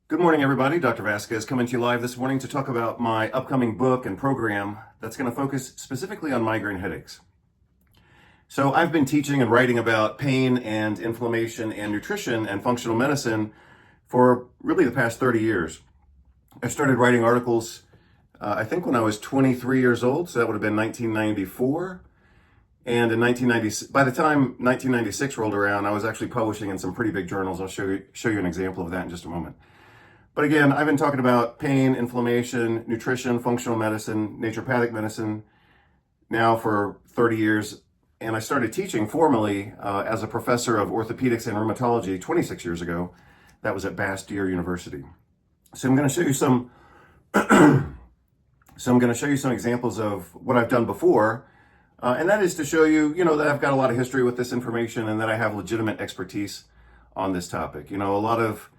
Good morning, everybody. Dr. Vasquez coming to you live this morning to talk about my upcoming book and program that's going to focus specifically on migraine headaches. So I've been teaching and writing about pain and inflammation and nutrition and functional medicine for really the past 30 years. I started writing articles, I think when I was 23 years old, so that would have been 1994. And in 1990, by the time 1996 rolled around, I was actually publishing in some pretty big journals. I'll show you an example of that in just a moment. But again, I've been talking about pain, inflammation, nutrition, functional medicine, naturopathic medicine now for 30 years. And I started teaching formally as a professor of orthopedics and rheumatology 26 years ago. That was at Bastyr University. So I'm going to show you some examples of what I've done before. And that is to show you, that I've got a lot of history with this information and that I have legitimate expertise on this topic. A lot of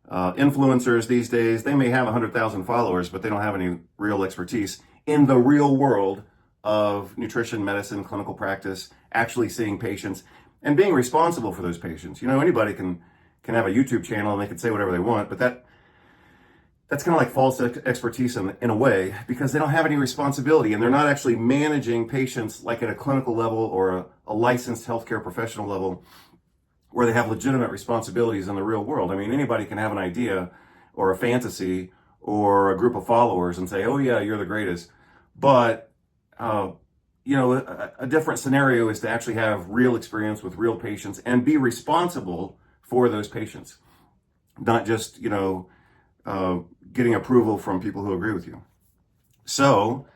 influencers these days, they may have 100,000 followers, but they don't have any real expertise in the real world of nutrition, medicine, clinical practice, actually seeing patients and being responsible for those patients. Anybody can have a YouTube channel and they can say whatever they want, but that's kind of like false expertise in a way, because they don't have any responsibility and they're not actually managing patients like at a clinical level or a licensed healthcare professional level, where they have legitimate responsibilities in the real world. I mean, anybody can have an idea or a fantasy or a group of followers and say, oh yeah, you're the greatest. But, a different scenario is to actually have real experience with real patients and be responsible for those patients, not just, getting approval from people who agree with you. So,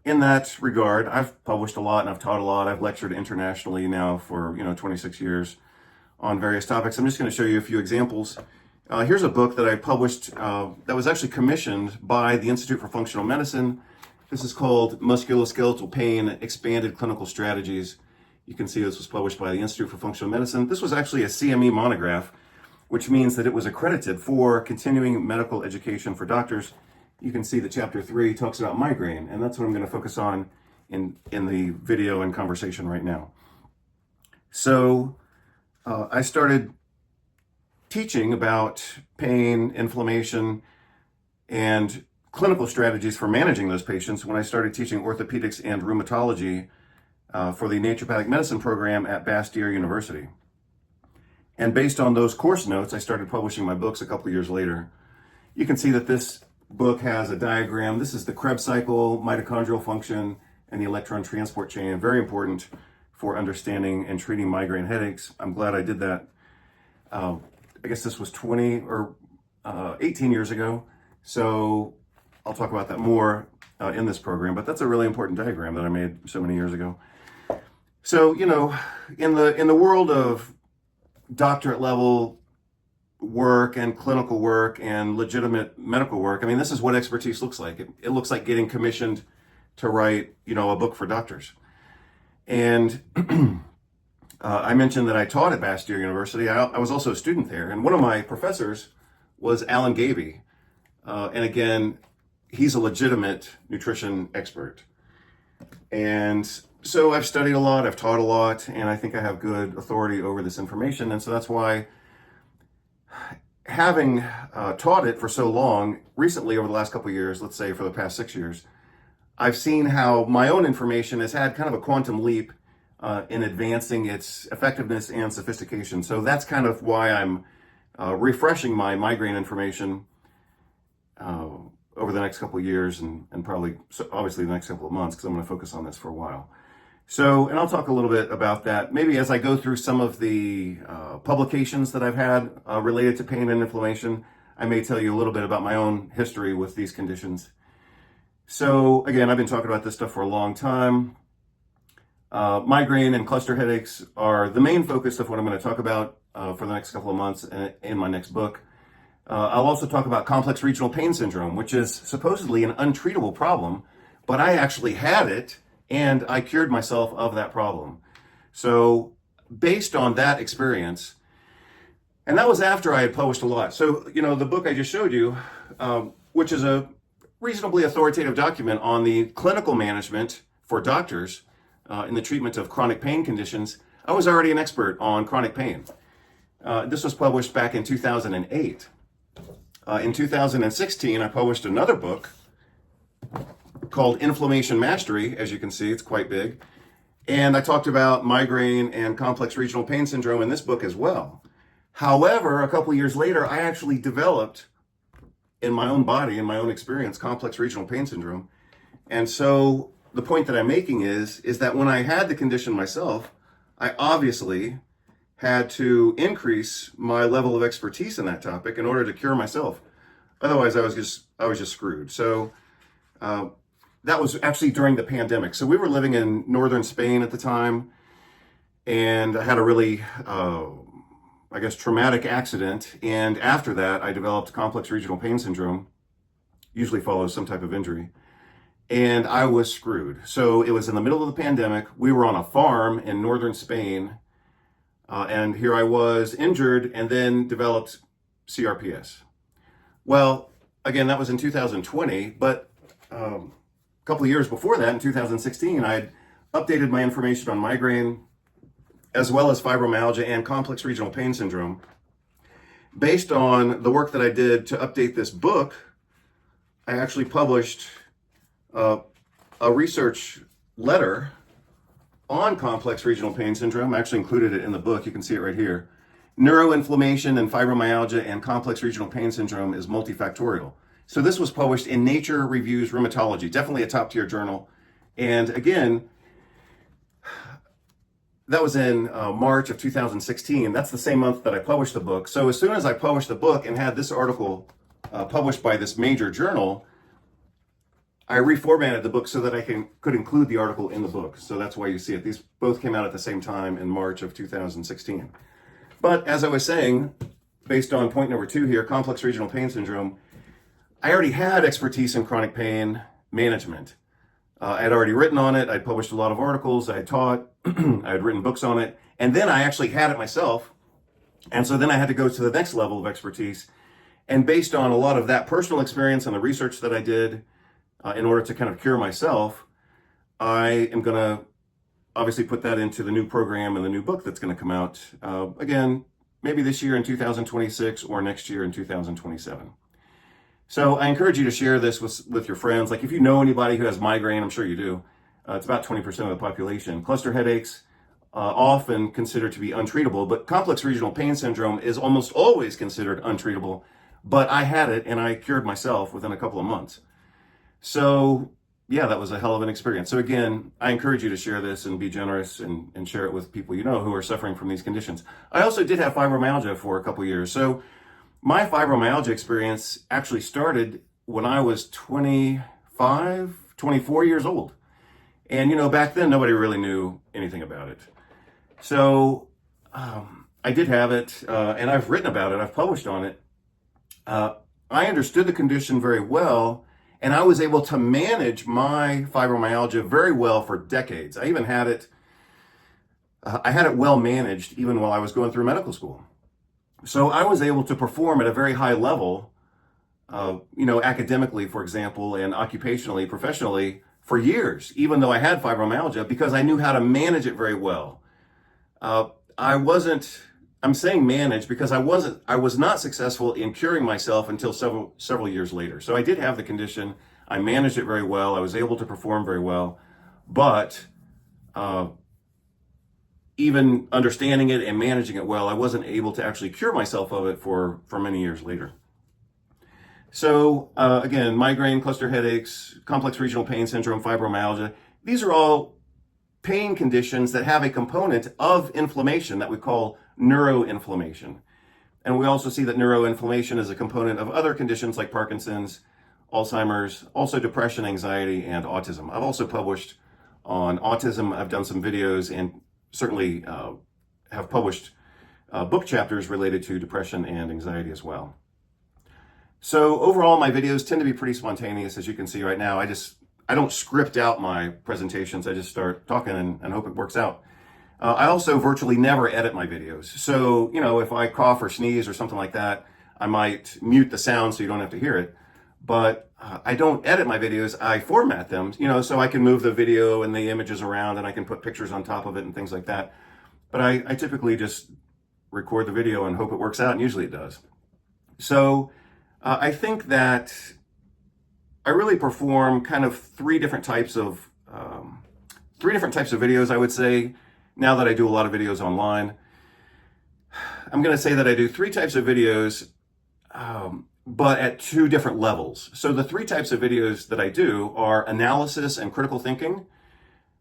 in that regard, I've published a lot and I've taught a lot. I've lectured internationally now for 26 years on various topics. I'm just going to show you a few examples. Here's a book that I published that was actually commissioned by the Institute for Functional Medicine. This is called Musculoskeletal Pain, Expanded Clinical Strategies. You can see this was published by the Institute for Functional Medicine. This was actually a CME monograph, which means that it was accredited for continuing medical education for doctors. You can see that chapter 3 talks about migraine, and that's what I'm going to focus on in the video and conversation right now. So I started teaching about pain, inflammation, and clinical strategies for managing those patients when I started teaching orthopedics and rheumatology for the naturopathic medicine program at Bastyr University. And based on those course notes, I started publishing my books a couple of years later. You can see that this book has a diagram. This is the Krebs cycle, mitochondrial function, and the electron transport chain. Very important for understanding and treating migraine headaches. I'm glad I did that. I guess this was 20 or 18 years ago. So I'll talk about that more in this program, but that's a really important diagram that I made so many years ago. So, in the world of doctorate level work and clinical work and legitimate medical work, I mean, this is what expertise looks like. It looks like getting commissioned to write, a book for doctors. And I mentioned that I taught at Bastyr University. I was also a student there. And one of my professors was Alan Gaby. And again, he's a legitimate nutrition expert. And so I've studied a lot, I've taught a lot, and I think I have good authority over this information. And so that's why, having taught it for so long, recently over the last couple of years, let's say for the past 6 years, I've seen how my own information has had kind of a quantum leap in advancing its effectiveness and sophistication. So that's kind of why I'm refreshing my migraine information over the next couple of years and probably, obviously, the next couple of months, because I'm going to focus on this for a while. So, and I'll talk a little bit about that maybe as I go through some of the publications that I've had related to pain and inflammation. I may tell you a little bit about my own history with these conditions. So again, I've been talking about this stuff for a long time. Migraine and cluster headaches are the main focus of what I'm going to talk about for the next couple of months in my next book. I'll also talk about complex regional pain syndrome, which is supposedly an untreatable problem, but I actually had it and I cured myself of that problem. So based on that experience, and that was after I had published a lot. So, the book I just showed you, which is a reasonably authoritative document on the clinical management for doctors in the treatment of chronic pain conditions, I was already an expert on chronic pain. This was published back in 2008. In 2016, I published another book called Inflammation Mastery. As you can see, it's quite big. And I talked about migraine and complex regional pain syndrome in this book as well. However, a couple years later, I actually developed in my own body, in my own experience, complex regional pain syndrome. And so the point that I'm making is that when I had the condition myself, I obviously had to increase my level of expertise in that topic in order to cure myself. Otherwise, I was just screwed. So that was actually during the pandemic. So we were living in northern Spain at the time, and I had a really, traumatic accident. And after that, I developed complex regional pain syndrome, usually follows some type of injury. And I was screwed. So it was in the middle of the pandemic. We were on a farm in northern Spain. And here I was injured and then developed CRPS. Well, again, that was in 2020, but a couple of years before that, in 2016, I had updated my information on migraine, as well as fibromyalgia and complex regional pain syndrome. Based on the work that I did to update this book, I actually published a research letter on complex regional pain syndrome. I actually included it in the book. You can see it right here. Neuroinflammation and fibromyalgia and complex regional pain syndrome is multifactorial. So this was published in Nature Reviews Rheumatology, definitely a top-tier journal. And again, that was in March of 2016. That's the same month that I published the book. So as soon as I published the book and had this article published by this major journal, I reformatted the book so that I could include the article in the book. So that's why you see it. These both came out at the same time in March of 2016. But as I was saying, based on point number 2 here, complex regional pain syndrome, I already had expertise in chronic pain management. I had already written on it. I'd published a lot of articles. I had taught. I had written books on it. And then I actually had it myself. And so then I had to go to the next level of expertise. And based on a lot of that personal experience and the research that I did in order to kind of cure myself, I am going to obviously put that into the new program and the new book that's going to come out, again, maybe this year in 2026 or next year in 2027. So I encourage you to share this with your friends. Like if you know anybody who has migraine, I'm sure you do. It's about 20% of the population. Cluster headaches, often considered to be untreatable, but complex regional pain syndrome is almost always considered untreatable. But I had it and I cured myself within a couple of months. So yeah, that was a hell of an experience. So again, I encourage you to share this and be generous and share it with people you know who are suffering from these conditions. I also did have fibromyalgia for a couple of years. So my fibromyalgia experience actually started when I was 25, 24 years old. And, you know, back then, nobody really knew anything about it. So I did have it, and I've written about it. I've published on it. I understood the condition very well, and I was able to manage my fibromyalgia very well for decades. I even had it, I had it well managed even while I was going through medical school. So I was able to perform at a very high level, academically, for example, and occupationally, professionally for years, even though I had fibromyalgia, because I knew how to manage it very well. I'm saying manage because I was not successful in curing myself until several years later. So I did have the condition. I managed it very well. I was able to perform very well, but even understanding it and managing it well, I wasn't able to actually cure myself of it for many years later. So again, migraine, cluster headaches, complex regional pain syndrome, fibromyalgia, these are all pain conditions that have a component of inflammation that we call neuroinflammation. And we also see that neuroinflammation is a component of other conditions like Parkinson's, Alzheimer's, also depression, anxiety, and autism. I've also published on autism. I've done some videos and certainly have published book chapters related to depression and anxiety as well. So overall, my videos tend to be pretty spontaneous, as you can see right now. I don't script out my presentations. I just start talking and hope it works out. I also virtually never edit my videos. So, if I cough or sneeze or something like that, I might mute the sound so you don't have to hear it. But I don't edit my videos. I format them, so I can move the video and the images around and I can put pictures on top of it and things like that. But I typically just record the video and hope it works out, and usually it does. So I think that I really perform kind of three different types of videos, I would say, now that I do a lot of videos online. I'm going to say that I do three types of videos, but at two different levels. So the three types of videos that I do are analysis and critical thinking.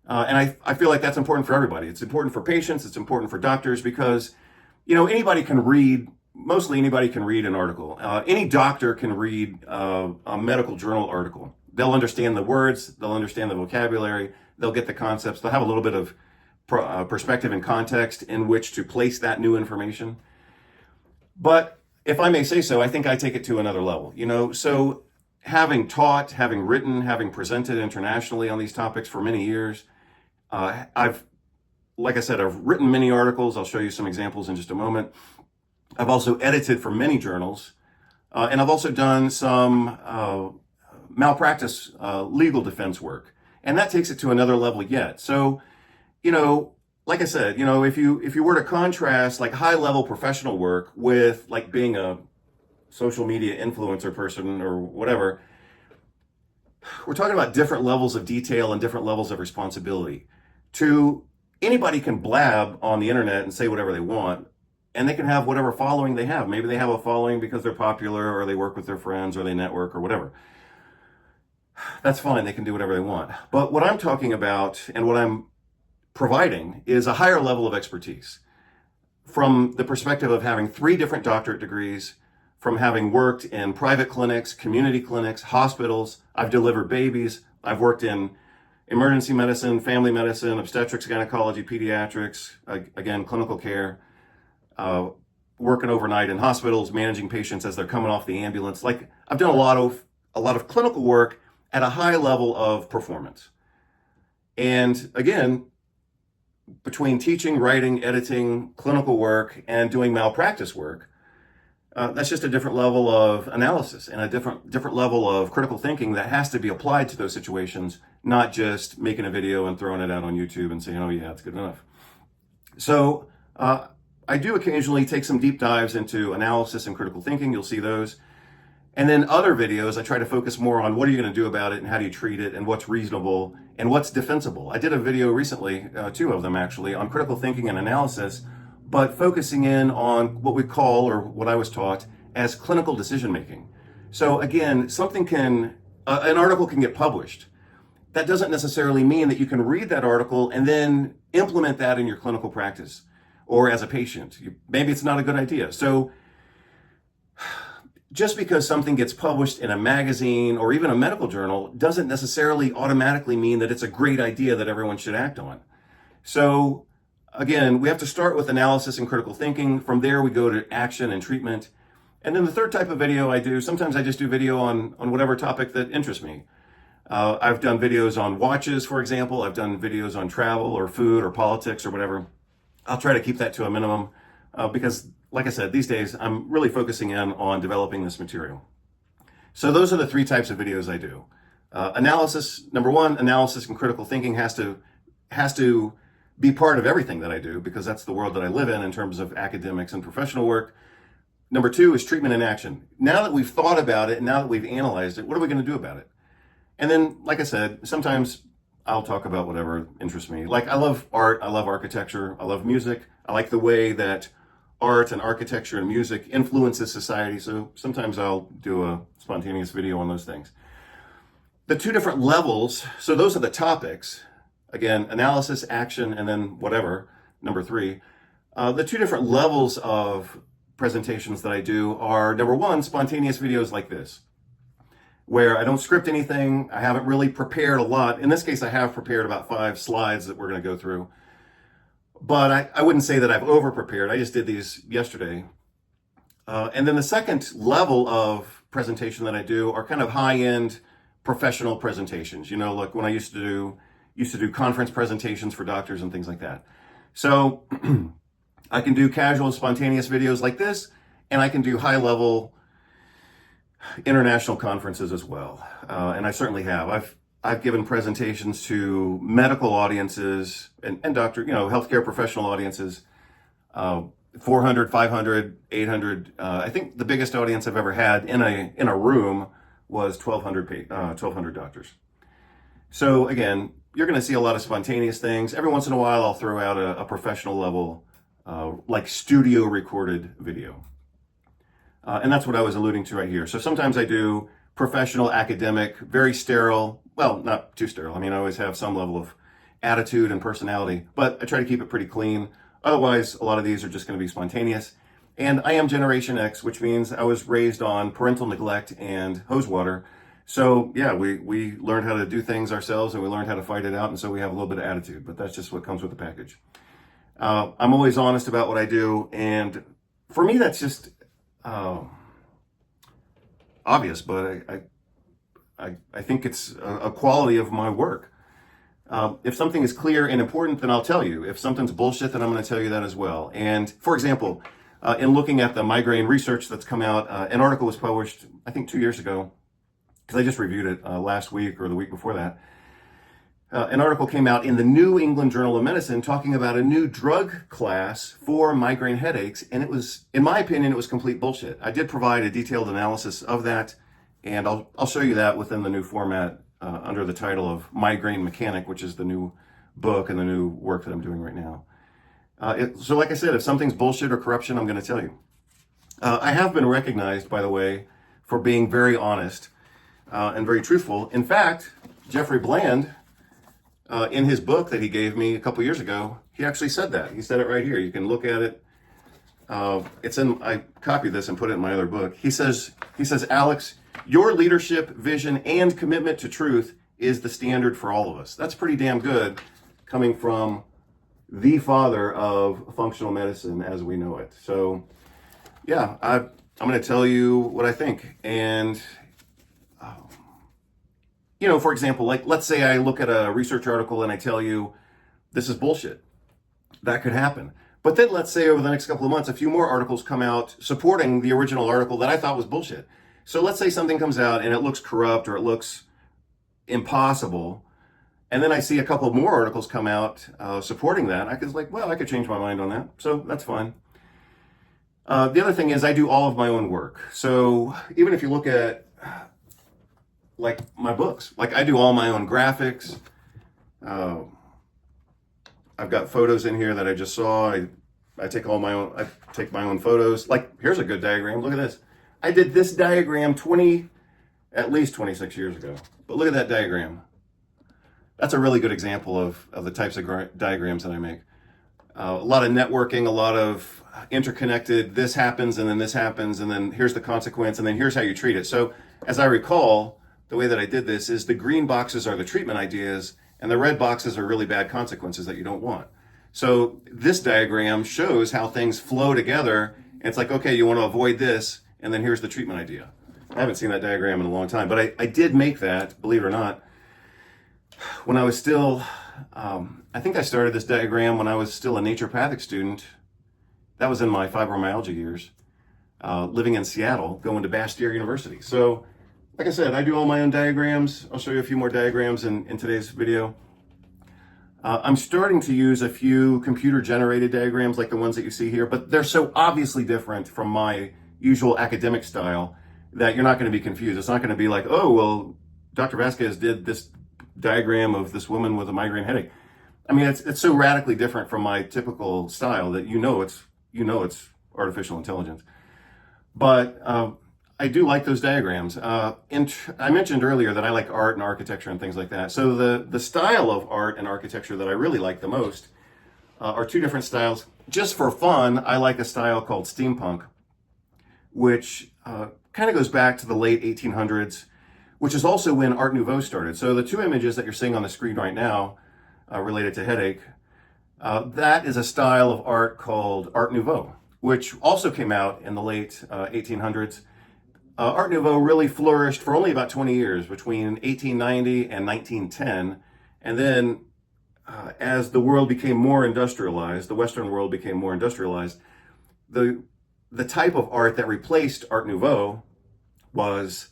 And I feel like that's important for everybody. It's important for patients. It's important for doctors because, anybody can read, mostly anybody can read an article. Any doctor can read a medical journal article. They'll understand the words. They'll understand the vocabulary. They'll get the concepts. They'll have a little bit of perspective and context in which to place that new information. But if I may say so, I think I take it to another level. So having taught, having written, having presented internationally on these topics for many years, like I said, I've written many articles. I'll show you some examples in just a moment. I've also edited for many journals, and I've also done some malpractice legal defense work, and that takes it to another level yet. So, like I said, if you were to contrast like high level professional work with like being a social media influencer person or whatever, we're talking about different levels of detail and different levels of responsibility. Anybody can blab on the internet and say whatever they want, and they can have whatever following they have. Maybe they have a following because they're popular, or they work with their friends, or they network, or whatever. That's fine. They can do whatever they want. But what I'm talking about and what I'm providing is a higher level of expertise from the perspective of having 3 different doctorate degrees, from having worked in private clinics, community clinics, hospitals. I've delivered babies. I've worked in emergency medicine, family medicine, obstetrics, gynecology, pediatrics, again, clinical care, working overnight in hospitals, managing patients as they're coming off the ambulance. Like, I've done a lot of clinical work at a high level of performance. And again, between teaching, writing, editing, clinical work, and doing malpractice work, that's just a different level of analysis and a different level of critical thinking that has to be applied to those situations, not just making a video and throwing it out on YouTube and saying, oh yeah, it's good enough. So I do occasionally take some deep dives into analysis and critical thinking. You'll see those. And then other videos, I try to focus more on what are you going to do about it and how do you treat it and what's reasonable and what's defensible. I did a video recently, 2 of them actually, on critical thinking and analysis, but focusing in on what we call, or what I was taught, as clinical decision making. So again, an article can get published. That doesn't necessarily mean that you can read that article and then implement that in your clinical practice or as a patient. Maybe it's not a good idea. So just because something gets published in a magazine or even a medical journal doesn't necessarily automatically mean that it's a great idea that everyone should act on. So again, we have to start with analysis and critical thinking. From there, we go to action and treatment. And then the third type of video I do, sometimes I just do video on whatever topic that interests me. I've done videos on watches, for example. I've done videos on travel or food or politics or whatever. I'll try to keep that to a minimum because, like I said, these days I'm really focusing in on developing this material. So those are the 3 types of videos I do. Analysis, number 1, analysis and critical thinking has to be part of everything that I do because that's the world that I live in terms of academics and professional work. Number 2 is treatment and action. Now that we've thought about it, and now that we've analyzed it, what are we going to do about it? And then, like I said, sometimes I'll talk about whatever interests me. Like, I love art, I love architecture, I love music. I like the way that art and architecture and music influences society. So sometimes I'll do a spontaneous video on those things. The 2 different levels, so those are the topics. Again, analysis, action, and then whatever, number 3. The 2 different levels of presentations that I do are, number 1, spontaneous videos like this, where I don't script anything. I haven't really prepared a lot. In this case, I have prepared about 5 slides that we're going to go through. But I wouldn't say that I've over-prepared. I just did these yesterday. And then the second level of presentation that I do are kind of high-end professional presentations. Like when I used to do conference presentations for doctors and things like that. So I can do casual, spontaneous videos like this, and I can do high-level international conferences as well. And I certainly have. I've given presentations to medical audiences and doctor, healthcare professional audiences. 400, 500, 800. I think the biggest audience I've ever had in a room was 1,200 doctors. So again, you're going to see a lot of spontaneous things. Every once in a while, I'll throw out a professional level, like studio recorded video. And that's what I was alluding to right here. So sometimes I do professional, academic, very sterile, well, not too sterile. I mean, I always have some level of attitude and personality, but I try to keep it pretty clean. Otherwise, a lot of these are just going to be spontaneous. And I am Generation X, which means I was raised on parental neglect and hose water. So yeah, we learned how to do things ourselves and we learned how to fight it out. And so we have a little bit of attitude, but that's just what comes with the package. I'm always honest about what I do. And for me, that's just obvious, but I think it's a quality of my work. If something is clear and important, then I'll tell you. If something's bullshit, then I'm going to tell you that as well. And for example, in looking at the migraine research that's come out, an article was published, I think 2 years ago, because I just reviewed it last week or the week before that. An article came out in the New England Journal of Medicine talking about a new drug class for migraine headaches. And it was, in my opinion, it was complete bullshit. I did provide a detailed analysis of that, and I'll show you that within the new format under the title of Migraine Mechanic, which is the new book and the new work that I'm doing right now. So like I said, if something's bullshit or corruption, I'm going to tell you. I have been recognized, by the way, for being very honest and very truthful. In fact, Jeffrey Bland, in his book that he gave me a couple years ago, he actually said that. He said it right here. You can look at it. I copied this and put it in my other book. He says, Alex, your leadership, vision, and commitment to truth is the standard for all of us. That's pretty damn good coming from the father of functional medicine as we know it. So yeah, I'm going to tell you what I think. And, for example, like let's say I look at a research article and I tell you this is bullshit. That could happen. But then let's say over the next couple of months, a few more articles come out supporting the original article that I thought was bullshit. So let's say something comes out and it looks corrupt or it looks impossible. And then I see a couple more articles come out supporting that. I could change my mind on that. So that's fine. The other thing is I do all of my own work. So even if you look at like my books, like I do all my own graphics. I've got photos in here that I just saw. I take my own photos. Like here's a good diagram. Look at this. I did this diagram at least 26 years ago. But look at that diagram. That's a really good example of the types of diagrams that I make. A lot of networking, a lot of interconnected, this happens and then this happens and then here's the consequence and then here's how you treat it. So as I recall, the way that I did this is the green boxes are the treatment ideas and the red boxes are really bad consequences that you don't want. So this diagram shows how things flow together. And it's like, okay, you want to avoid this and then here's the treatment idea. I haven't seen that diagram in a long time, but I did make that, believe it or not, when I was still, I think I started this diagram when I was still a naturopathic student. That was in my fibromyalgia years, living in Seattle, going to Bastyr University. So, like I said, I do all my own diagrams. I'll show you a few more diagrams in today's video. I'm starting to use a few computer-generated diagrams like the ones that you see here, but they're so obviously different from my usual academic style that you're not going to be confused. It's not going to be like, oh, well, Dr. Vasquez did this diagram of this woman with a migraine headache. I mean, it's so radically different from my typical style that you know it's artificial intelligence. But I do like those diagrams. And I mentioned earlier that I like art and architecture and things like that. So the style of art and architecture that I really like the most are two different styles. Just for fun, I like a style called steampunk, which kind of goes back to the late 1800s, which is also when Art Nouveau started. So the two images that you're seeing on the screen right now related to headache, that is a style of art called Art Nouveau, which also came out in the late 1800s. Art Nouveau really flourished for only about 20 years, between 1890 and 1910. And then as the world became more industrialized, the Western world became more industrialized, the type of art that replaced Art Nouveau was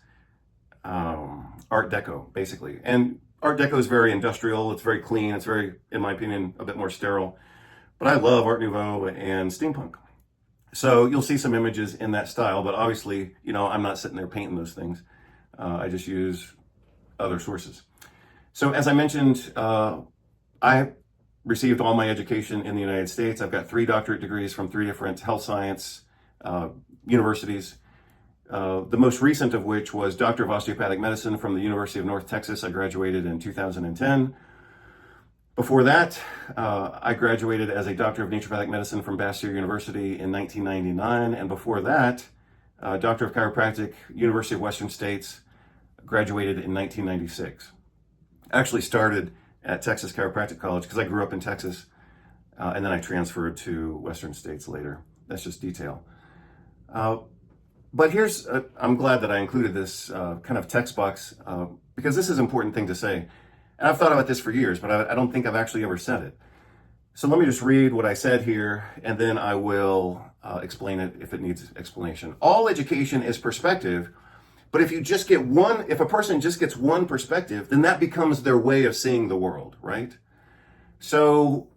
Art Deco, basically. And Art Deco is very industrial, it's very clean, it's very, in my opinion, a bit more sterile. But I love Art Nouveau and steampunk. So you'll see some images in that style, but obviously, I'm not sitting there painting those things. I just use other sources. So as I mentioned, I received all my education in the United States. I've got 3 doctorate degrees from 3 different health science universities. The most recent of which was Doctor of Osteopathic Medicine from the University of North Texas. I graduated in 2010. Before that, I graduated as a Doctor of Naturopathic Medicine from Bastyr University in 1999. And before that, Doctor of Chiropractic, University of Western States, graduated in 1996. I actually started at Texas Chiropractic College because I grew up in Texas, and then I transferred to Western States later. That's just detail. But I'm glad that I included this kind of text box because this is an important thing to say. And I've thought about this for years, but I don't think I've actually ever said it. So let me just read what I said here, and then I will explain it if it needs explanation. All education is perspective, but if a person just gets one perspective, then that becomes their way of seeing the world, right? So,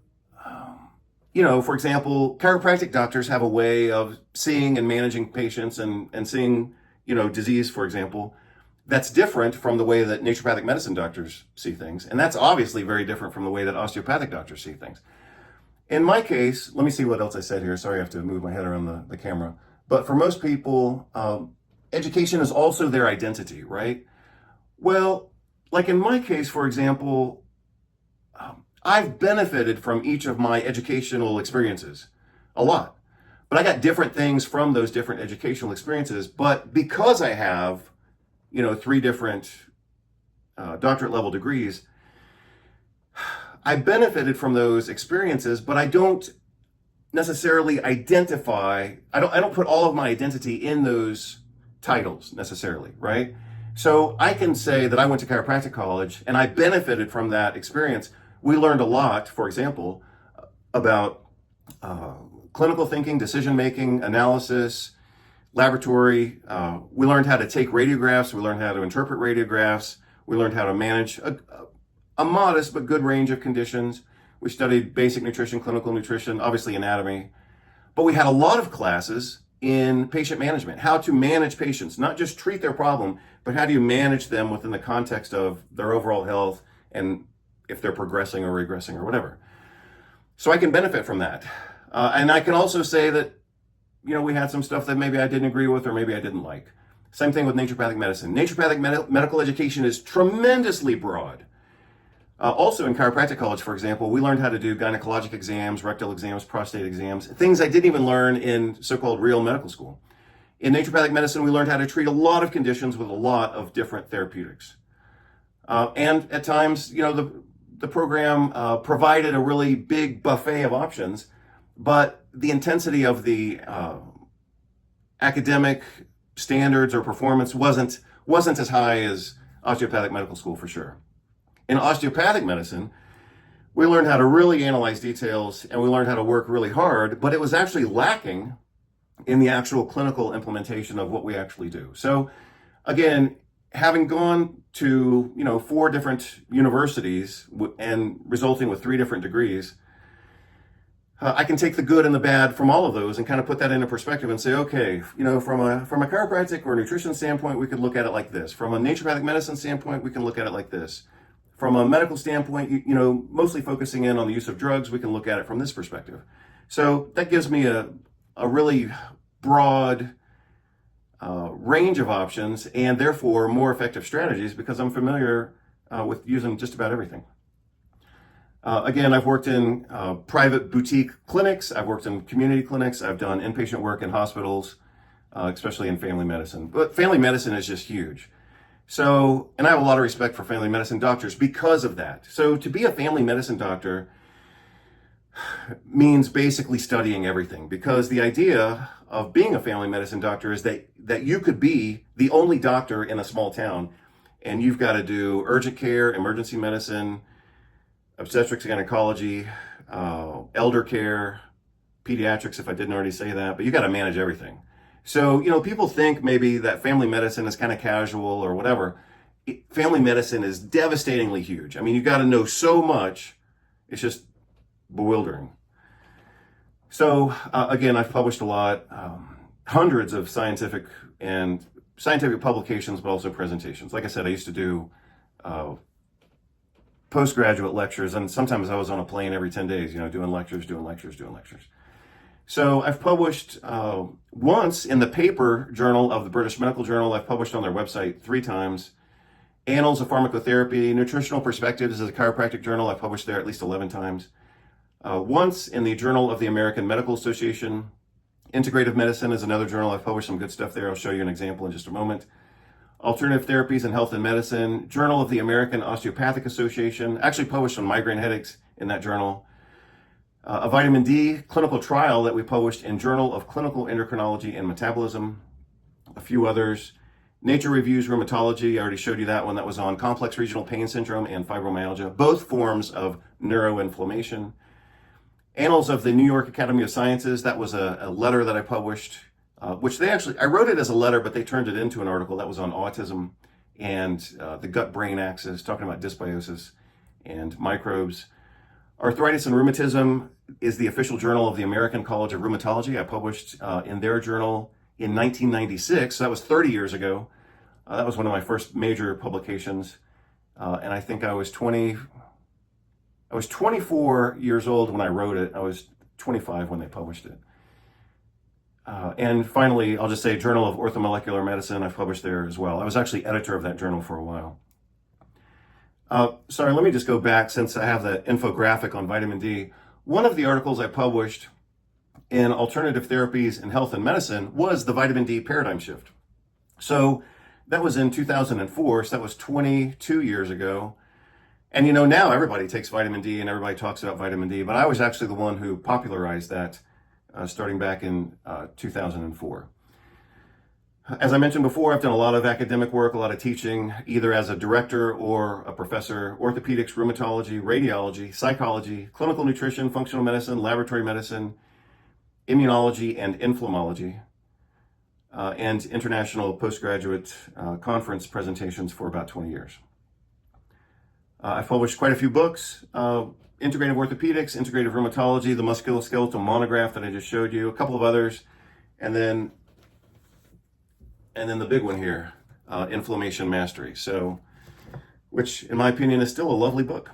for example, chiropractic doctors have a way of seeing and managing patients and seeing, disease, for example, that's different from the way that naturopathic medicine doctors see things. And that's obviously very different from the way that osteopathic doctors see things. In my case, let me see what else I said here. Sorry, I have to move my head around the camera. But for most people, education is also their identity, right? Well, like in my case, for example, I've benefited from each of my educational experiences a lot. But I got different things from those different educational experiences. But because I have 3 different doctorate level degrees, I benefited from those experiences, but I don't necessarily identify, I don't put all of my identity in those titles necessarily, right? So I can say that I went to chiropractic college and I benefited from that experience. We learned a lot, for example, about clinical thinking, decision-making, analysis, laboratory. We learned how to take radiographs. We learned how to interpret radiographs. We learned how to manage a modest but good range of conditions. We studied basic nutrition, clinical nutrition, obviously anatomy. But we had a lot of classes in patient management, how to manage patients, not just treat their problem, but how do you manage them within the context of their overall health and if they're progressing or regressing or whatever. So I can benefit from that. And I can also say that we had some stuff that maybe I didn't agree with or maybe I didn't like. Same thing with naturopathic medicine. Naturopathic medical education is tremendously broad. Also in chiropractic college, for example, we learned how to do gynecologic exams, rectal exams, prostate exams, things I didn't even learn in so-called real medical school. In naturopathic medicine, we learned how to treat a lot of conditions with a lot of different therapeutics. And at times, the program provided a really big buffet of options, but the intensity of the academic standards or performance wasn't as high as osteopathic medical school for sure. In osteopathic medicine, we learned how to really analyze details and we learned how to work really hard, but it was actually lacking in the actual clinical implementation of what we actually do. So again, having gone to 4 different universities and resulting with 3 different degrees, I can take the good and the bad from all of those and kind of put that into perspective and say, okay, from a chiropractic or nutrition standpoint, we could look at it like this. From a naturopathic medicine standpoint, we can look at it like this. From a medical standpoint, mostly focusing in on the use of drugs, we can look at it from this perspective. So that gives me a really broad range of options and therefore more effective strategies because I'm familiar with using just about everything. Again, I've worked in private boutique clinics. I've worked in community clinics. I've done inpatient work in hospitals, especially in family medicine. But family medicine is just huge. So, and I have a lot of respect for family medicine doctors because of that. So to be a family medicine doctor means basically studying everything because the idea of being a family medicine doctor is that you could be the only doctor in a small town and you've got to do urgent care, emergency medicine, obstetrics, gynecology, elder care, pediatrics, if I didn't already say that, but you got to manage everything. So, people think maybe that family medicine is kind of casual or whatever. Family medicine is devastatingly huge. I mean, you got to know so much. It's just bewildering. So again, I've published a lot, hundreds of scientific publications, but also presentations. Like I said, I used to do postgraduate lectures, and sometimes I was on a plane every 10 days, doing lectures. So I've published once in the paper journal of the British Medical Journal. I've published on their website 3 times. Annals of Pharmacotherapy, Nutritional Perspectives is a chiropractic journal. I've published there at least 11 times. Once in the Journal of the American Medical Association. Integrative Medicine is another journal. I've published some good stuff there. I'll show you an example in just a moment. Alternative Therapies in Health and Medicine, Journal of the American Osteopathic Association. Actually published on migraine headaches in that journal. A vitamin D clinical trial that we published in Journal of Clinical Endocrinology and Metabolism. A few others. Nature Reviews Rheumatology, I already showed you that one. That was on complex regional pain syndrome and fibromyalgia, both forms of neuroinflammation. Annals of the New York Academy of Sciences, that was a letter that I published, which I wrote it as a letter, but they turned it into an article that was on autism and the gut-brain axis, talking about dysbiosis and microbes. Arthritis and Rheumatism is the official journal of the American College of Rheumatology. I published in their journal in 1996, so that was 30 years ago. That was one of my first major publications, and I think I was 24 years old when I wrote it. I was 25 when they published it. And finally, I'll just say Journal of Orthomolecular Medicine. I've published there as well. I was actually editor of that journal for a while. Sorry, let me just go back since I have the infographic on vitamin D. One of the articles I published in Alternative Therapies in Health and Medicine was the vitamin D paradigm shift. So that was in 2004, so that was 22 years ago. And now everybody takes vitamin D and everybody talks about vitamin D, but I was actually the one who popularized that starting back in 2004. As I mentioned before, I've done a lot of academic work, a lot of teaching, either as a director or a professor, orthopedics, rheumatology, radiology, psychology, clinical nutrition, functional medicine, laboratory medicine, immunology, and inflammology, and international postgraduate conference presentations for about 20 years. I've published quite a few books, Integrative Orthopedics, Integrative Rheumatology, the Musculoskeletal Monograph that I just showed you, a couple of others, and then the big one here, Inflammation Mastery, which in my opinion is still a lovely book.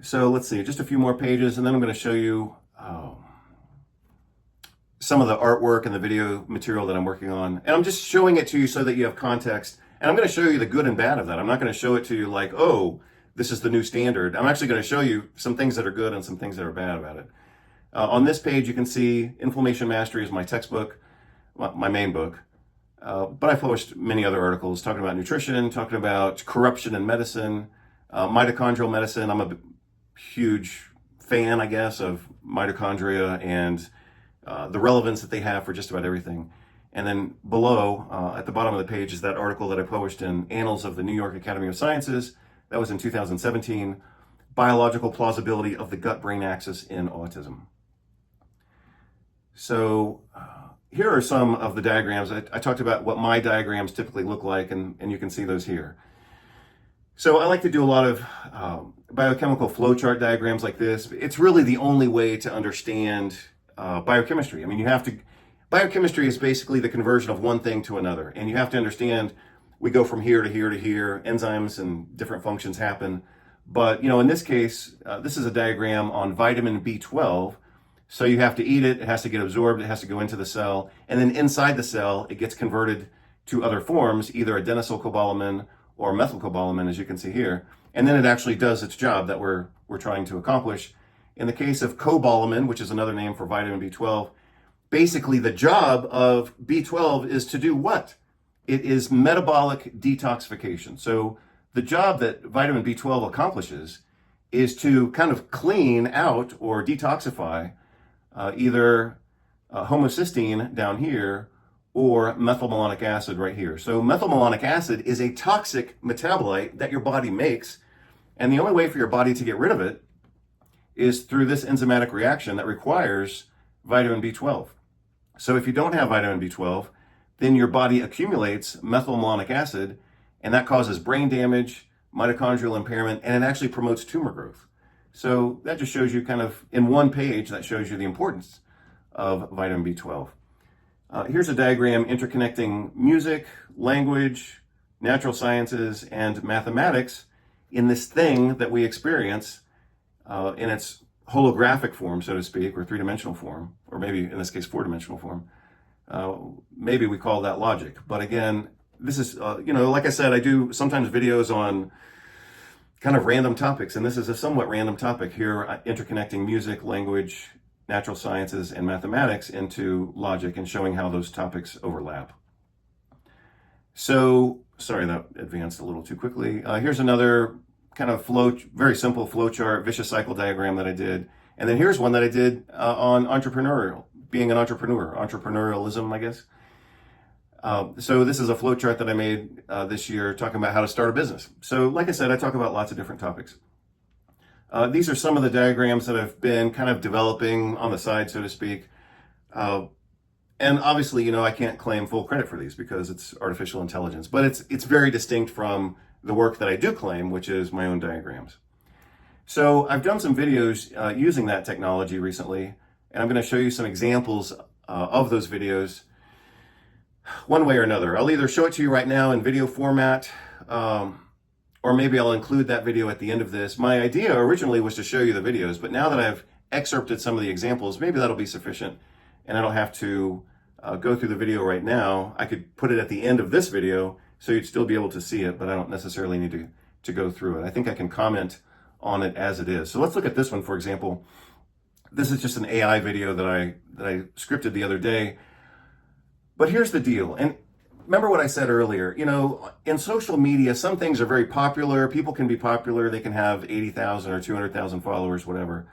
So let's see, just a few more pages, and then I'm going to show you some of the artwork and the video material that I'm working on. And I'm just showing it to you so that you have context. And I'm going to show you the good and bad of that. I'm not going to show it to you like, oh, this is the new standard. I'm actually going to show you some things that are good and some things that are bad about it. On this page, you can see Inflammation Mastery is my textbook, my main book. But I've published many other articles talking about nutrition, talking about corruption in medicine, mitochondrial medicine. I'm a huge fan, I guess, of mitochondria and the relevance that they have for just about everything. And then below, at the bottom of the page, is that article that I published in Annals of the New York Academy of Sciences. That was in 2017, Biological Plausibility of the Gut-Brain Axis in Autism. So here are some of the diagrams. I talked about what my diagrams typically look like, and you can see those here. So I like to do a lot of biochemical flowchart diagrams like this. It's really the only way to understand biochemistry. I mean, biochemistry is basically the conversion of one thing to another. And you have to understand, we go from here to here to here, enzymes and different functions happen. But, in this case, this is a diagram on vitamin B12. So you have to eat it, it has to get absorbed, it has to go into the cell. And then inside the cell, it gets converted to other forms, either adenylcobalamin or methylcobalamin, as you can see here. And then it actually does its job that we're trying to accomplish. In the case of cobalamin, which is another name for vitamin B12, basically the job of B12 is to do what? It is metabolic detoxification. So the job that vitamin B12 accomplishes is to kind of clean out or detoxify either homocysteine down here or methylmalonic acid right here. So methylmalonic acid is a toxic metabolite that your body makes, and the only way for your body to get rid of it is through this enzymatic reaction that requires vitamin B12. So if you don't have vitamin B12, then your body accumulates methylmalonic acid, and that causes brain damage, mitochondrial impairment, and it actually promotes tumor growth. So that just shows you kind of, in one page, that shows you the importance of vitamin B12. Here's a diagram interconnecting music, language, natural sciences, and mathematics in this thing that we experience in its holographic form, so to speak, or three-dimensional form, or maybe in this case, four-dimensional form. Maybe we call that logic. But again, this is, like I said, I do sometimes videos on kind of random topics, and this is a somewhat random topic here, interconnecting music, language, natural sciences, and mathematics into logic and showing how those topics overlap. So, sorry, that advanced a little too quickly. Here's another kind of very simple flow chart, vicious cycle diagram that I did. And then here's one that I did on being an entrepreneur, entrepreneurialism, I guess. So this is a flow chart that I made this year talking about how to start a business. So like I said, I talk about lots of different topics. These are some of the diagrams that I've been kind of developing on the side, so to speak. And obviously, I can't claim full credit for these because it's artificial intelligence, but it's very distinct from the work that I do claim, which is my own diagrams. So I've done some videos using that technology recently, and I'm going to show you some examples of those videos one way or another. I'll either show it to you right now in video format, or maybe I'll include that video at the end of this. My idea originally was to show you the videos, but now that I've excerpted some of the examples, maybe that'll be sufficient, and I don't have to go through the video right now. I could put it at the end of this video so you'd still be able to see it, but I don't necessarily need to go through it. I think I can comment on it as it is. So let's look at this one, for example. This is just an AI video that I scripted the other day. But here's the deal. And remember what I said earlier, in social media, some things are very popular. People can be popular. They can have 80,000 or 200,000 followers, whatever.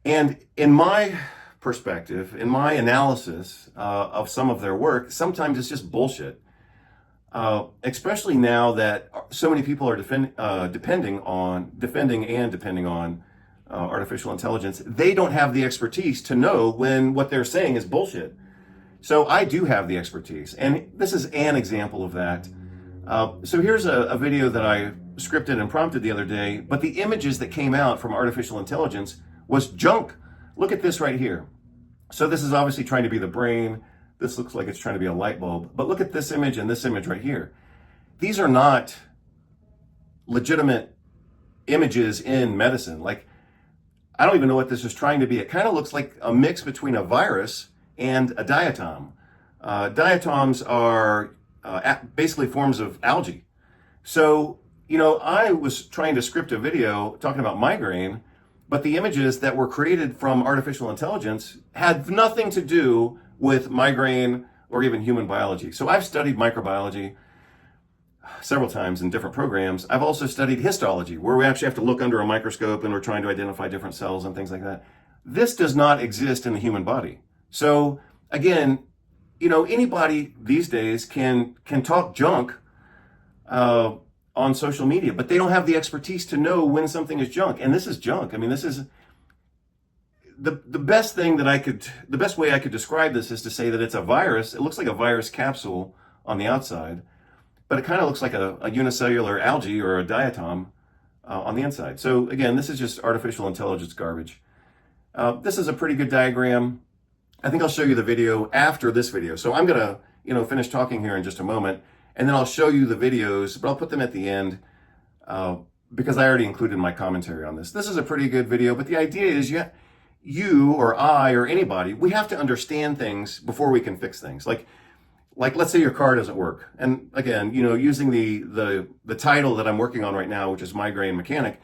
And in my perspective, in my analysis of some of their work, sometimes it's just bullshit. Especially now that so many people are depending on artificial intelligence. They don't have the expertise to know when what they're saying is bullshit. So I do have the expertise, and this is an example of that. So here's a video that I scripted and prompted the other day, but the images that came out from artificial intelligence was junk. Look at this right here. So this is obviously trying to be the brain. This looks like it's trying to be a light bulb, but look at this image and this image right here. These are not legitimate images in medicine. Like, I don't even know what this is trying to be. It kind of looks like a mix between a virus and a diatom. Diatoms are basically forms of algae. So, I was trying to script a video talking about migraine, but the images that were created from artificial intelligence had nothing to do with migraine or even human biology. So I've studied microbiology several times in different programs. I've also studied histology, where we actually have to look under a microscope and we're trying to identify different cells and things like that. This does not exist in the human body. So again, anybody these days can talk junk on social media, but they don't have the expertise to know when something is junk. And this is junk. I mean, this is the best way I could describe this is to say that it's a virus. It looks like a virus capsule on the outside, but it kind of looks like a unicellular algae or a diatom on the inside. So again, this is just artificial intelligence garbage. This is a pretty good diagram. I think I'll show you the video after this video. So I'm going to, finish talking here in just a moment, and then I'll show you the videos, but I'll put them at the end because I already included my commentary on this. This is a pretty good video, but the idea is you or I or anybody, we have to understand things before we can fix things. Like let's say your car doesn't work. And again, using the title that I'm working on right now, which is Migraine Mechanic,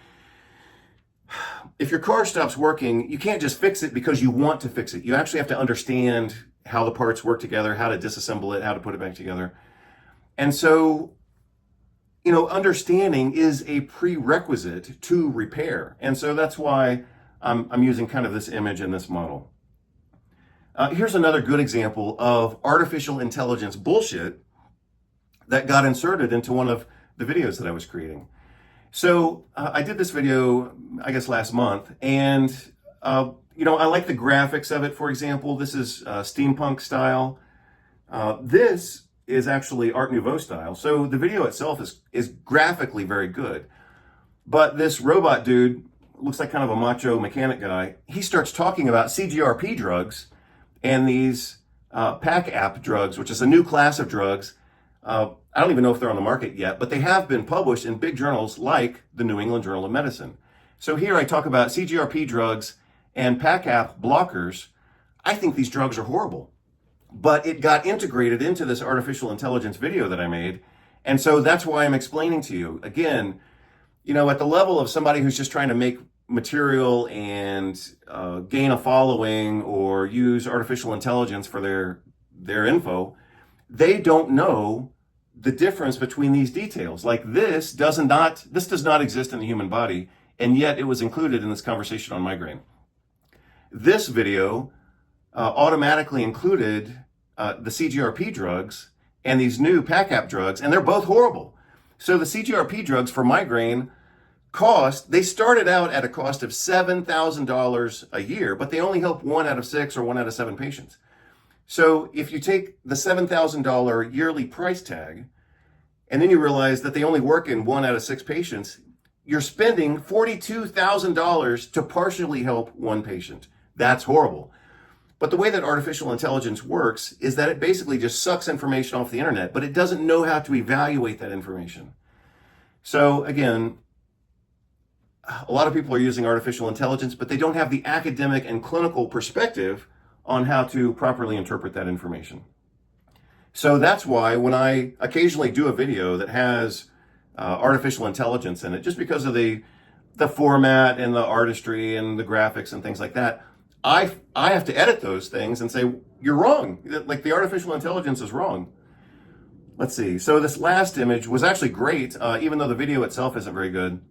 if your car stops working, you can't just fix it because you want to fix it. You actually have to understand how the parts work together, how to disassemble it, how to put it back together. And so, understanding is a prerequisite to repair. And so that's why I'm using kind of this image and this model. Here's another good example of artificial intelligence bullshit that got inserted into one of the videos that I was creating. So I did this video, I guess last month, and I like the graphics of it. For example, this is steampunk style. This is actually Art Nouveau style. So the video itself is graphically very good. But this robot dude, looks like kind of a macho mechanic guy. He starts talking about CGRP drugs and these PAC-AP drugs, which is a new class of drugs. I don't even know if they're on the market yet, but they have been published in big journals like the New England Journal of Medicine. So here I talk about CGRP drugs and PAC-AP blockers. I think these drugs are horrible, but it got integrated into this artificial intelligence video that I made. And so that's why I'm explaining to you. Again, at the level of somebody who's just trying to make material and gain a following or use artificial intelligence for their info, they don't know the difference between these details. Like this does not exist in the human body, and yet it was included in this conversation on migraine. This video automatically included the CGRP drugs and these new PAC-AP drugs, and they're both horrible. So the CGRP drugs for migraine they started out at a cost of $7,000 a year, but they only help 1 out of 6 or 1 out of 7 patients. So if you take the $7,000 yearly price tag, and then you realize that they only work in 1 out of 6 patients, you're spending $42,000 to partially help 1 patient. That's horrible. But the way that artificial intelligence works is that it basically just sucks information off the internet, but it doesn't know how to evaluate that information. So again, a lot of people are using artificial intelligence, but they don't have the academic and clinical perspective on how to properly interpret that information. So that's why when I occasionally do a video that has artificial intelligence in it, just because of the format and the artistry and the graphics and things like that, I have to edit those things and say, you're wrong. Like the artificial intelligence is wrong. Let's see. So this last image was actually great, even though the video itself isn't very good.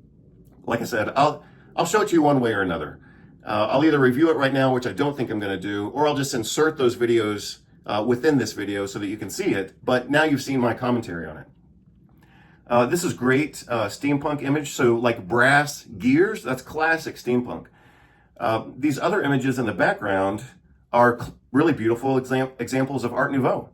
Like I said, I'll show it to you one way or another. I'll either review it right now, which I don't think I'm going to do, or I'll just insert those videos within this video so that you can see it. But now you've seen my commentary on it. This is great steampunk image. So like brass gears, that's classic steampunk. These other images in the background are really beautiful examples of Art Nouveau.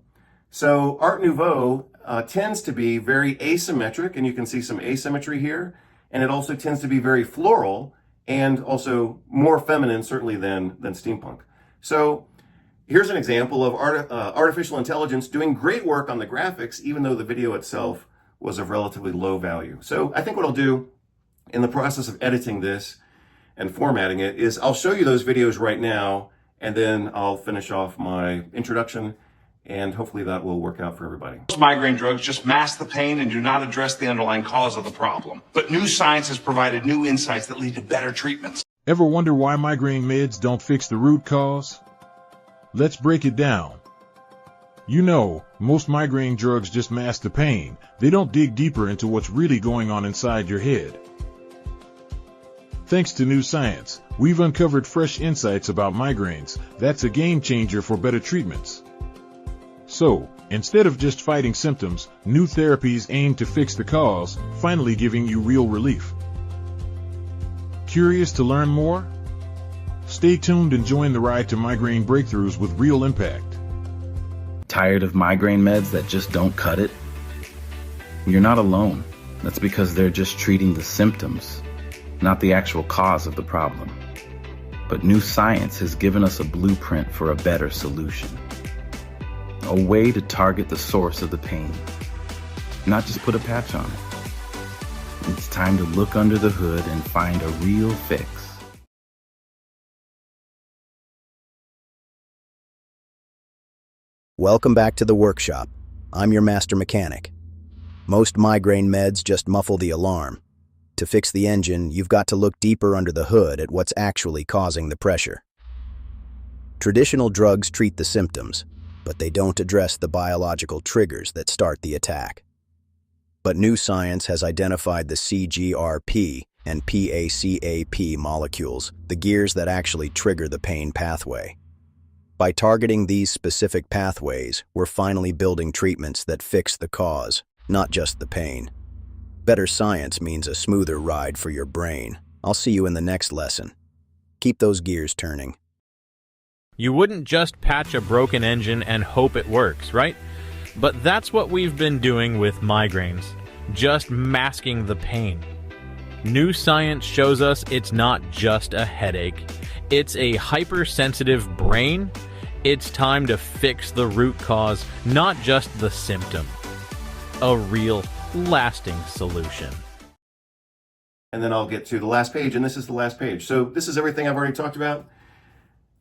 So Art Nouveau tends to be very asymmetric, and you can see some asymmetry here. And it also tends to be very floral and also more feminine, certainly, than steampunk. So here's an example of artificial intelligence doing great work on the graphics, even though the video itself was of relatively low value. So I think what I'll do in the process of editing this and formatting it is I'll show you those videos right now, and then I'll finish off my introduction, and hopefully that will work out for everybody. Most migraine drugs just mask the pain and do not address the underlying cause of the problem. But new science has provided new insights that lead to better treatments. Ever wonder why migraine meds don't fix the root cause? Let's break it down. Most migraine drugs just mask the pain. They don't dig deeper into what's really going on inside your head. Thanks to new science, we've uncovered fresh insights about migraines. That's a game changer for better treatments. So, instead of just fighting symptoms, new therapies aim to fix the cause, finally giving you real relief. Curious to learn more? Stay tuned and join the ride to migraine breakthroughs with real impact. Tired of migraine meds that just don't cut it? You're not alone. That's because they're just treating the symptoms, not the actual cause of the problem. But new science has given us a blueprint for a better solution. A way to target the source of the pain, not just put a patch on it. It's time to look under the hood and find a real fix. Welcome back to the workshop. I'm your master mechanic. Most migraine meds just muffle the alarm. To fix the engine, you've got to look deeper under the hood at what's actually causing the pressure. Traditional drugs treat the symptoms, but they don't address the biological triggers that start the attack. But new science has identified the CGRP and PACAP molecules, the gears that actually trigger the pain pathway. By targeting these specific pathways, we're finally building treatments that fix the cause, not just the pain. Better science means a smoother ride for your brain. I'll see you in the next lesson. Keep those gears turning. You wouldn't just patch a broken engine and hope it works, right? But that's what we've been doing with migraines, just masking the pain. New science shows us it's not just a headache. It's a hypersensitive brain. It's time to fix the root cause, not just the symptom. A real, lasting solution. And then I'll get to the last page, and this is the last page. So this is everything I've already talked about.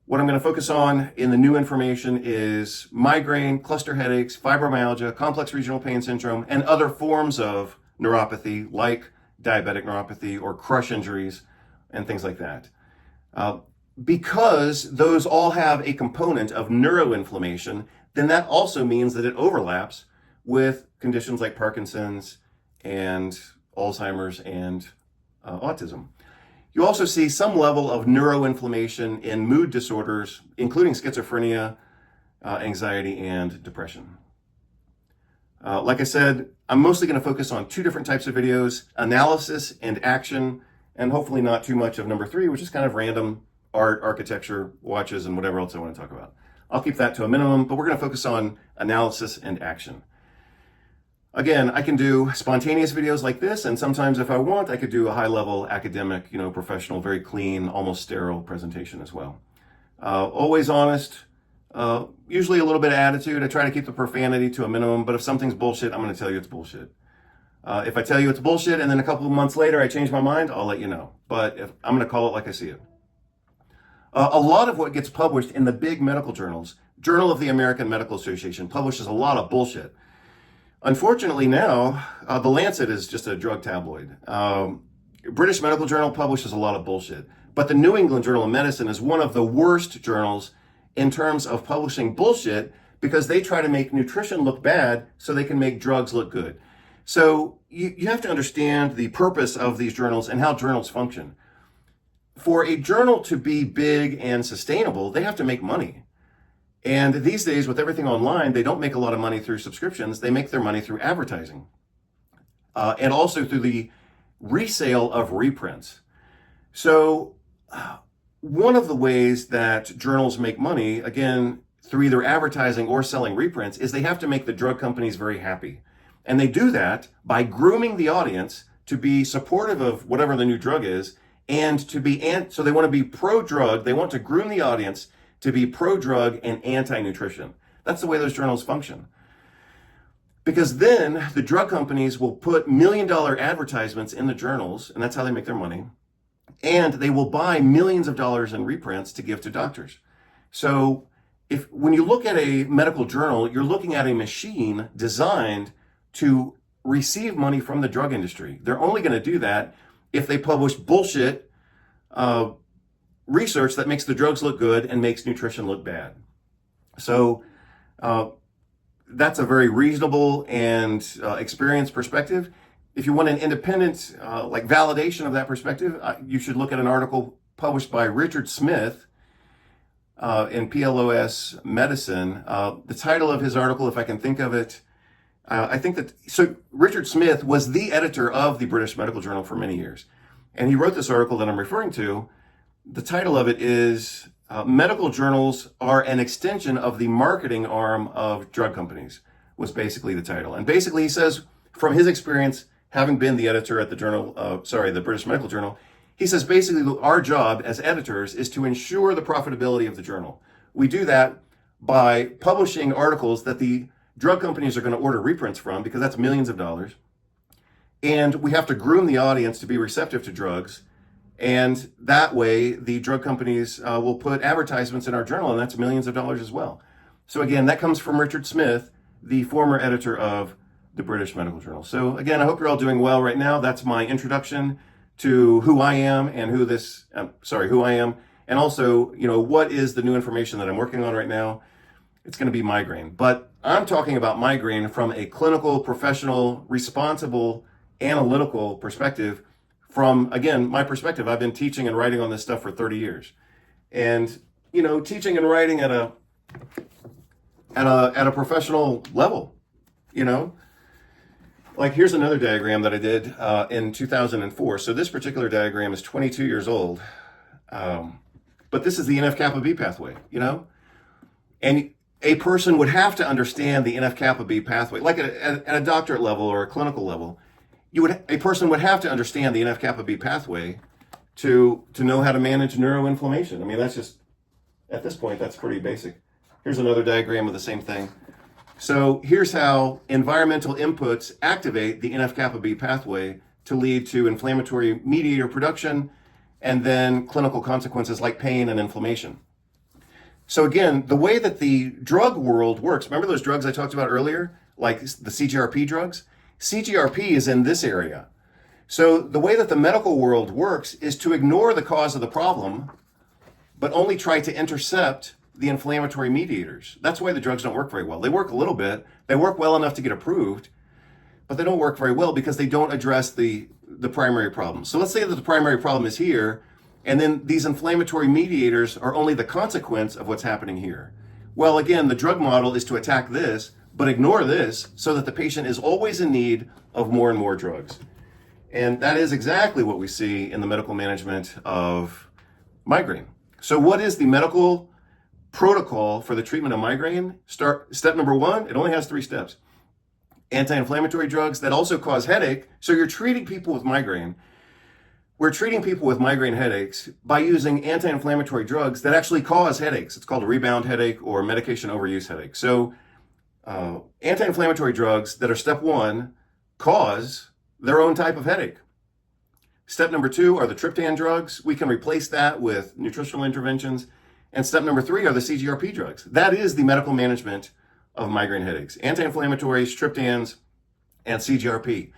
What I'm going to focus on in the new information is migraine, cluster headaches, fibromyalgia, complex regional pain syndrome, and other forms of neuropathy like diabetic neuropathy or crush injuries and things like that. Because those all have a component of neuroinflammation, then that also means that it overlaps with conditions like Parkinson's and Alzheimer's and autism. You also see some level of neuroinflammation in mood disorders, including schizophrenia, anxiety, and depression. Like I said, I'm mostly going to focus on two different types of videos, analysis and action, and hopefully not too much of number 3, which is kind of random art, architecture, watches, and whatever else I want to talk about. I'll keep that to a minimum, but we're going to focus on analysis and action. Again, I can do spontaneous videos like this, and sometimes if I want, I could do a high-level academic, professional, very clean, almost sterile presentation as well. Always honest, usually a little bit of attitude. I try to keep the profanity to a minimum, but if something's bullshit, I'm going to tell you it's bullshit. If I tell you it's bullshit and then a couple of months later I change my mind, I'll let you know. But I'm going to call it like I see it. A lot of what gets published in the big medical journals, Journal of the American Medical Association publishes a lot of bullshit. Unfortunately now, The Lancet is just a drug tabloid. British Medical Journal publishes a lot of bullshit. But the New England Journal of Medicine is one of the worst journals in terms of publishing bullshit because they try to make nutrition look bad so they can make drugs look good. So you have to understand the purpose of these journals and how journals function. For a journal to be big and sustainable, they have to make money. And these days, with everything online, they don't make a lot of money through subscriptions. They make their money through advertising and also through the resale of reprints. So one of the ways that journals make money, again, through either advertising or selling reprints, is they have to make the drug companies very happy. And they do that by grooming the audience to be supportive of whatever the new drug is, and so they want to be pro-drug. They want to groom the audience to be pro-drug and anti-nutrition. That's the way those journals function. Because then the drug companies will put $1 million advertisements in the journals, and that's how they make their money. And they will buy millions of dollars in reprints to give to doctors. So when you look at a medical journal, you're looking at a machine designed to receive money from the drug industry. They're only going to do that if they publish bullshit research that makes the drugs look good and makes nutrition look bad. So that's a very reasonable and experienced perspective. If you want an independent validation of that perspective, you should look at an article published by Richard Smith in PLOS Medicine. The title of his article, if I can think of it, so Richard Smith was the editor of the British Medical Journal for many years. And he wrote this article that I'm referring to. The title of it is Medical Journals Are an Extension of the Marketing Arm of Drug Companies, was basically the title. And basically he says, from his experience, having been the editor at the British Medical Journal, he says basically our job as editors is to ensure the profitability of the journal. We do that by publishing articles that the drug companies are going to order reprints from, because that's millions of dollars. And we have to groom the audience to be receptive to drugs. And that way, the drug companies will put advertisements in our journal, and that's millions of dollars as well. So again, that comes from Richard Smith, the former editor of the British Medical Journal. So again, I hope you're all doing well right now. That's my introduction to who I am and who I am. And also, what is the new information that I'm working on right now? It's going to be migraine. But I'm talking about migraine from a clinical, professional, responsible, analytical perspective. From, again, my perspective, I've been teaching and writing on this stuff for 30 years. And, teaching and writing at a professional level, Like here's another diagram that I did in 2004. So this particular diagram is 22 years old. But this is the NF-kappa B pathway, And a person would have to understand the NF-kappa B pathway, like at a doctorate level or a clinical level. a person would have to understand the NF-kappa B pathway to know how to manage neuroinflammation. I mean, that's just, at this point, that's pretty basic. Here's another diagram of the same thing. So here's how environmental inputs activate the NF-kappa B pathway to lead to inflammatory mediator production and then clinical consequences like pain and inflammation. So again, the way that the drug world works, remember those drugs I talked about earlier, like the CGRP drugs? CGRP is in this area. So the way that the medical world works is to ignore the cause of the problem, but only try to intercept the inflammatory mediators. That's why the drugs don't work very well. They work a little bit. They work well enough to get approved, but they don't work very well because they don't address the primary problem. So let's say that the primary problem is here, and then these inflammatory mediators are only the consequence of what's happening here. Well, again, the drug model is to attack this, but ignore this so that the patient is always in need of more and more drugs. And that is exactly what we see in the medical management of migraine. So what is the medical protocol for the treatment of migraine? Step number one, it only has 3 steps. Anti-inflammatory drugs that also cause headache. So you're treating people with migraine. We're treating people with migraine headaches by using anti-inflammatory drugs that actually cause headaches. It's called a rebound headache or medication overuse headache. So anti-inflammatory drugs that are step 1 cause their own type of headache. Step number 2 are the triptan drugs. We can replace that with nutritional interventions. And step number 3 are the CGRP drugs. That is the medical management of migraine headaches. Anti-inflammatories, triptans, and CGRP.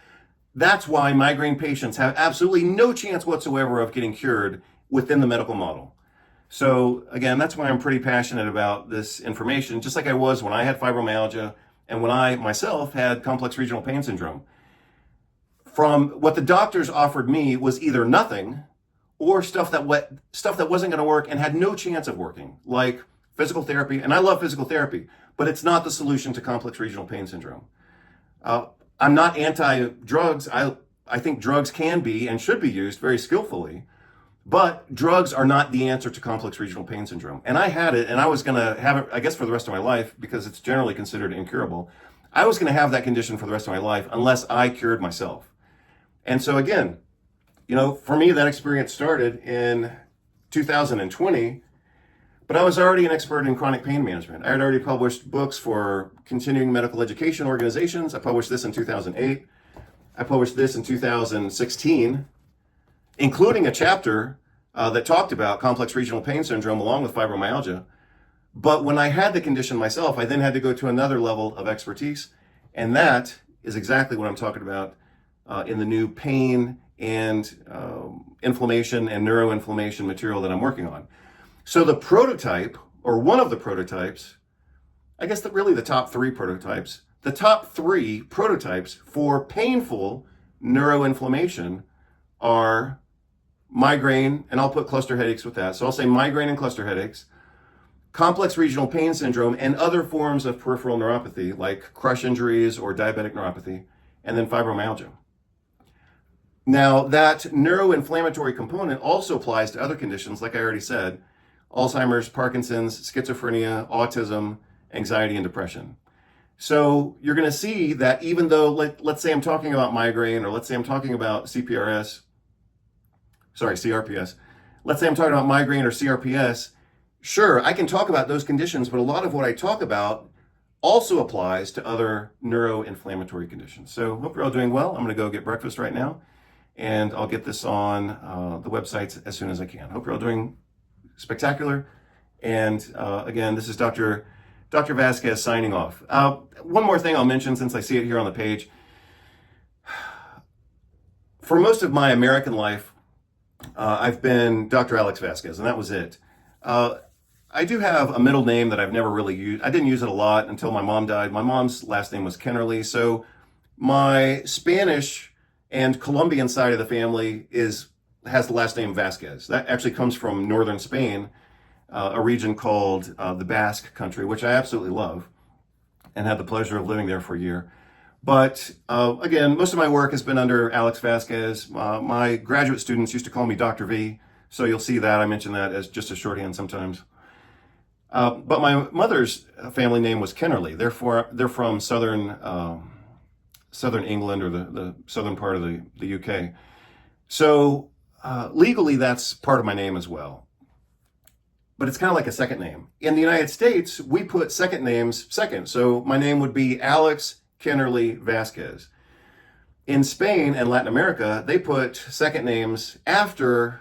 That's why migraine patients have absolutely no chance whatsoever of getting cured within the medical model. So again, that's why I'm pretty passionate about this information, just like I was when I had fibromyalgia and when I myself had complex regional pain syndrome. From what the doctors offered me was either nothing or stuff that wasn't going to work and had no chance of working, like physical therapy. And I love physical therapy, but it's not the solution to complex regional pain syndrome. I'm not anti-drugs. I think drugs can be and should be used very skillfully, but drugs are not the answer to complex regional pain syndrome. And I had it, and I was going to have it, I guess, for the rest of my life because it's generally considered incurable. I was going to have that condition for the rest of my life unless I cured myself. And so again, for me, that experience started in 2020, but I was already an expert in chronic pain management. I had already published books for continuing medical education organizations. I published this in 2008. I published this in 2016, including a chapter that talked about complex regional pain syndrome along with fibromyalgia. But when I had the condition myself, I then had to go to another level of expertise. And that is exactly what I'm talking about in the new pain and inflammation and neuroinflammation material that I'm working on. So the prototype, or one of the prototypes, I guess really the top 3 prototypes, the top 3 prototypes for painful neuroinflammation are migraine, and I'll put cluster headaches with that. So I'll say migraine and cluster headaches, complex regional pain syndrome, and other forms of peripheral neuropathy like crush injuries or diabetic neuropathy, and then fibromyalgia. Now, that neuroinflammatory component also applies to other conditions, like I already said, Alzheimer's, Parkinson's, schizophrenia, autism, anxiety, and depression. So you're going to see that even though, let's say I'm talking about migraine, or let's say I'm talking about CRPS. Let's say I'm talking about migraine or CRPS. Sure, I can talk about those conditions, but a lot of what I talk about also applies to other neuroinflammatory conditions. So hope you're all doing well. I'm going to go get breakfast right now, and I'll get this on the websites as soon as I can. Hope you're all doing spectacular. And again, this is Dr. Vasquez signing off. One more thing I'll mention since I see it here on the page. For most of my American life, I've been Dr. Alex Vasquez, and that was it. I do have a middle name that I've never really used. I didn't use it a lot until my mom died. My mom's last name was Kennerly, so my Spanish and Colombian side of the family has the last name Vasquez. That actually comes from northern Spain, a region called the Basque Country, which I absolutely love and had the pleasure of living there for a year. But again, most of my work has been under Alex Vasquez. My graduate students used to call me Dr. V, so you'll see that. I mention that as just a shorthand sometimes. But my mother's family name was Kennerly. They're from southern southern England, or the southern part of the UK. So legally, that's part of my name as well. But it's kind of like a second name. In the United States, we put second names second. So my name would be Alex Kennerly Vasquez. In Spain and Latin America, they put second names after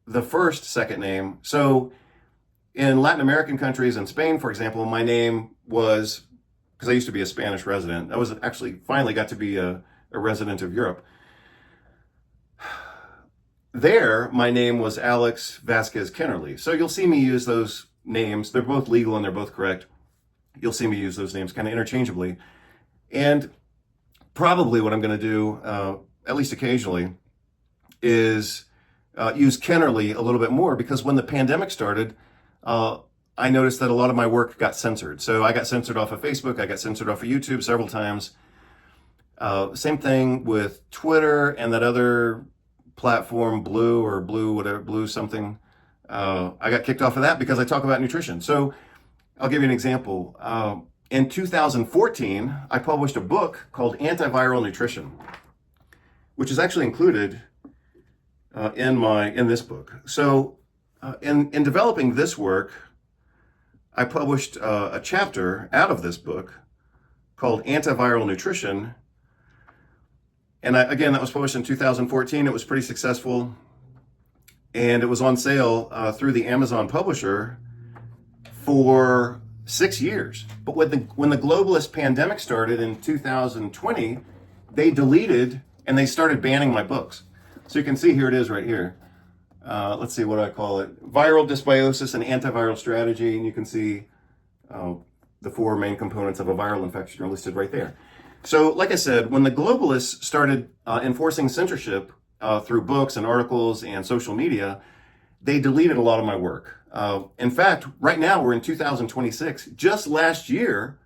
the first second name. So in Latin American countries, in Spain, for example, my name was, because I used to be a Spanish resident, I was actually finally got to be a resident of Europe. There, my name was Alex Vasquez Kennerly. So you'll see me use those names. They're both legal and they're both correct. You'll see me use those names kind of interchangeably. And probably what I'm going to do, at least occasionally, is use Kennerly a little bit more, because when the pandemic started, I noticed that a lot of my work got censored. So I got censored off of Facebook, I got censored off of YouTube several times. Same thing with Twitter and that other platform, Blue something. I got kicked off of that because I talk about nutrition. So I'll give you an example. In 2014, I published a book called Antiviral Nutrition, which is actually included in this book. So in developing this work, I published a chapter out of this book called Antiviral Nutrition. And again, that was published in 2014. It was pretty successful. And it was on sale through the Amazon publisher for 6 years. But when the globalist pandemic started in 2020, they deleted and they started banning my books. So you can see here it is right here. Let's see what I call it. Viral dysbiosis and antiviral strategy. And you can see the 4 main components of a viral infection are listed right there. So like I said, when the globalists started enforcing censorship through books and articles and social media, they deleted a lot of my work. In fact, right now we're in 2026. Just last year,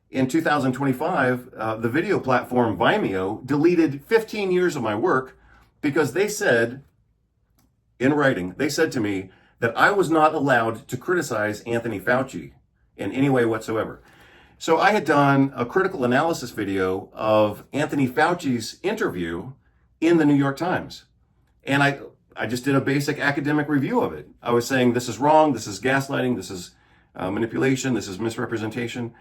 in 2025, the video platform Vimeo deleted 15 years of my work because they said, in writing, they said to me that I was not allowed to criticize Anthony Fauci in any way whatsoever. So I had done a critical analysis video of Anthony Fauci's interview in the New York Times. And I just did a basic academic review of it. I was saying, this is wrong, this is gaslighting, this is manipulation, this is misrepresentation.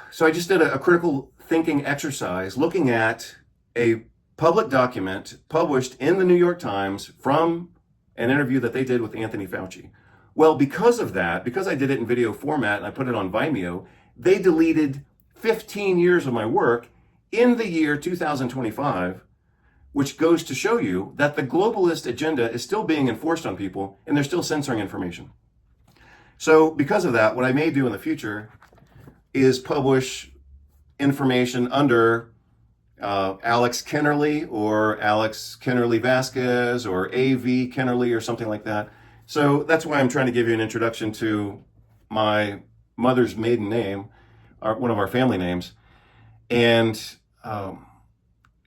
So I just did a critical thinking exercise looking at a public document published in the New York Times from an interview that they did with Anthony Fauci. Well, because of that, because I did it in video format and I put it on Vimeo, they deleted 15 years of my work in the year 2025, which goes to show you that the globalist agenda is still being enforced on people and they're still censoring information. So because of that, what I may do in the future is publish information under Alex Kennerly or Alex Kennerly Vasquez or AV Kennerly or something like that. So that's why I'm trying to give you an introduction to my mother's maiden name, one of our family names, and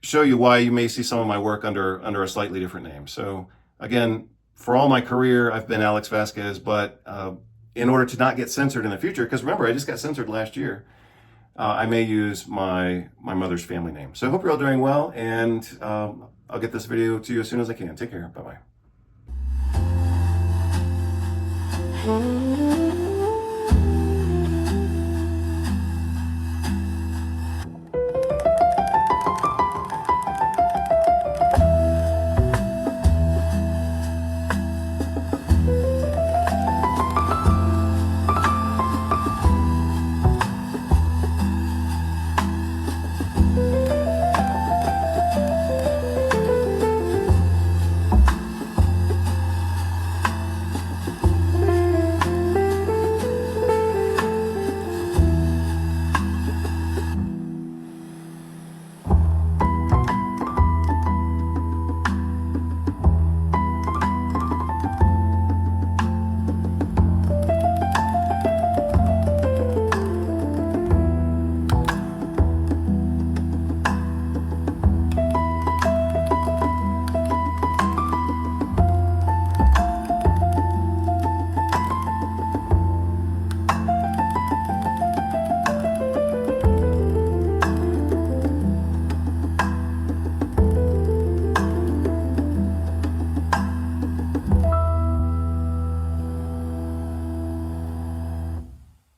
show you why you may see some of my work under a slightly different name. So again, for all my career, I've been Alex Vasquez, but in order to not get censored in the future, because remember, I just got censored last year, I may use my mother's family name. So I hope you're all doing well, and I'll get this video to you as soon as I can. Take care. Bye-bye.